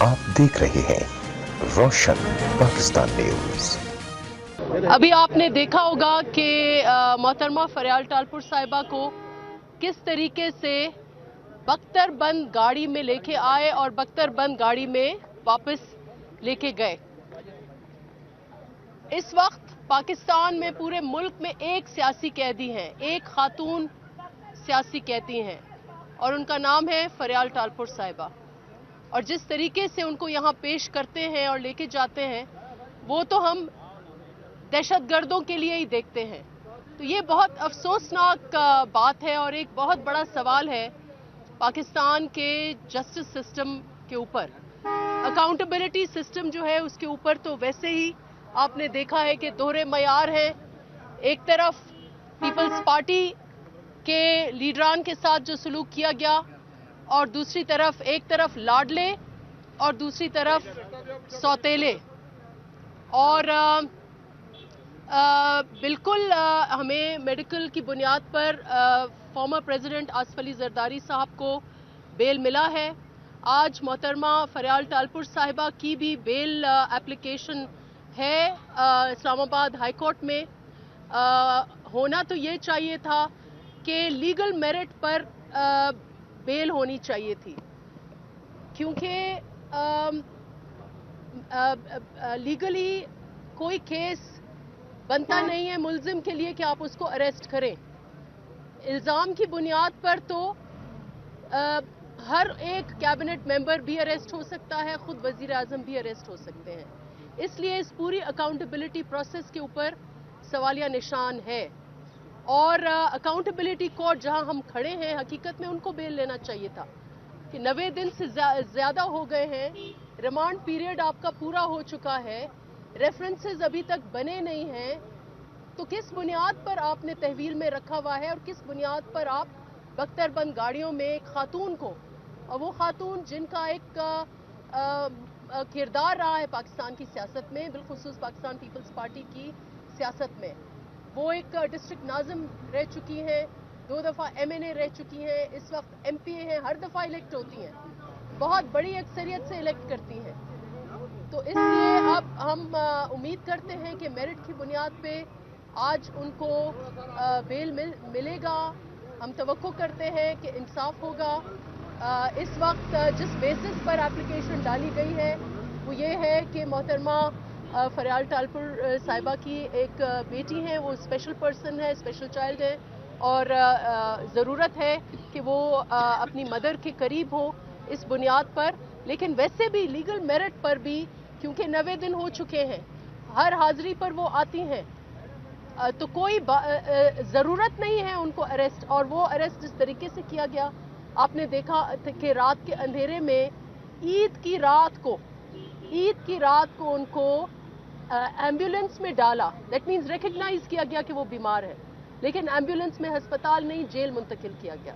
आप देख रहे हैं रोशन पाकिस्तान न्यूज। अभी आपने देखा होगा कि मोहतरमा फरियाल टालपुर साहिबा को किस तरीके से बख्तरबंद गाड़ी में लेके आए और बख्तरबंद गाड़ी में वापस लेके गए। इस वक्त पाकिस्तान में पूरे मुल्क में एक सियासी कैदी हैं, एक खातून सियासी कैदी हैं और उनका नाम है फरियाल टालपुर साहिबा। और जिस तरीके से उनको यहाँ पेश करते हैं और लेके जाते हैं वो तो हम दहशतगर्दों के लिए ही देखते हैं। तो ये बहुत अफसोसनाक बात है और एक बहुत बड़ा सवाल है पाकिस्तान के जस्टिस सिस्टम के ऊपर, अकाउंटेबिलिटी सिस्टम जो है उसके ऊपर। तो वैसे ही आपने देखा है कि दोहरे मयार हैं। एक तरफ पीपल्स पार्टी के लीडरान के साथ जो सलूक किया गया और दूसरी तरफ एक तरफ लाडले और दूसरी तरफ सौतेले। और बिल्कुल हमें मेडिकल की बुनियाद पर फॉर्मर प्रेसिडेंट आसिफ अली जरदारी साहब को बेल मिला है। आज मोहतरमा फरियाल टालपुर साहिबा की भी बेल एप्लीकेशन है इस्लामाबाद हाई कोर्ट में। होना तो ये चाहिए था कि लीगल मेरिट पर बेल होनी चाहिए थी, क्योंकि लीगली कोई केस बनता नहीं है मुल्जिम के लिए कि आप उसको अरेस्ट करें। इल्ज़ाम की बुनियाद पर तो हर एक कैबिनेट मेंबर भी अरेस्ट हो सकता है, खुद वजीर आज़म भी अरेस्ट हो सकते हैं। इसलिए इस पूरी अकाउंटेबिलिटी प्रोसेस के ऊपर सवालिया निशान है। और अकाउंटेबिलिटी कोर्ट जहां हम खड़े हैं, हकीकत में उनको बेल लेना चाहिए था कि 90 दिन से ज़्यादा हो गए हैं, रिमांड पीरियड आपका पूरा हो चुका है, रेफरेंसेस अभी तक बने नहीं हैं, तो किस बुनियाद पर आपने तहवील में रखा हुआ है और किस बुनियाद पर आप बख्तरबंद गाड़ियों में एक खातून को, और वो खातून जिनका एक किरदार रहा है पाकिस्तान की सियासत में, बिलखुसूस पाकिस्तान पीपल्स पार्टी की सियासत में, वो एक डिस्ट्रिक्ट नाज़िम रह चुकी हैं, 2 दफ़ा MNA रह चुकी हैं, इस वक्त MPA हैं, हर दफ़ा इलेक्ट होती हैं, बहुत बड़ी अक्सरियत से इलेक्ट करती हैं। तो इसलिए अब हम उम्मीद करते हैं कि मेरिट की बुनियाद पे आज उनको बेल मिलेगा। हम तवक्को करते हैं कि इंसाफ होगा। इस वक्त जिस बेसिस पर एप्लीकेशन डाली गई है वो ये है कि मोहतरमा फरियाल टालपुर साहिबा की एक बेटी हैं, वो स्पेशल पर्सन है, स्पेशल चाइल्ड है और ज़रूरत है कि वो अपनी मदर के करीब हो इस बुनियाद पर। लेकिन वैसे भी लीगल मेरिट पर भी, क्योंकि 90 दिन हो चुके हैं, हर हाजिरी पर वो आती हैं, तो कोई ज़रूरत नहीं है उनको अरेस्ट। और वो अरेस्ट जिस तरीके से किया गया, आपने देखा कि रात के अंधेरे में ईद की रात को उनको एम्बुलेंस में डाला। दैट मीन्स रिकग्नाइज किया गया कि वो बीमार है, लेकिन एम्बुलेंस में अस्पताल नहीं, जेल मुंतकिल किया गया।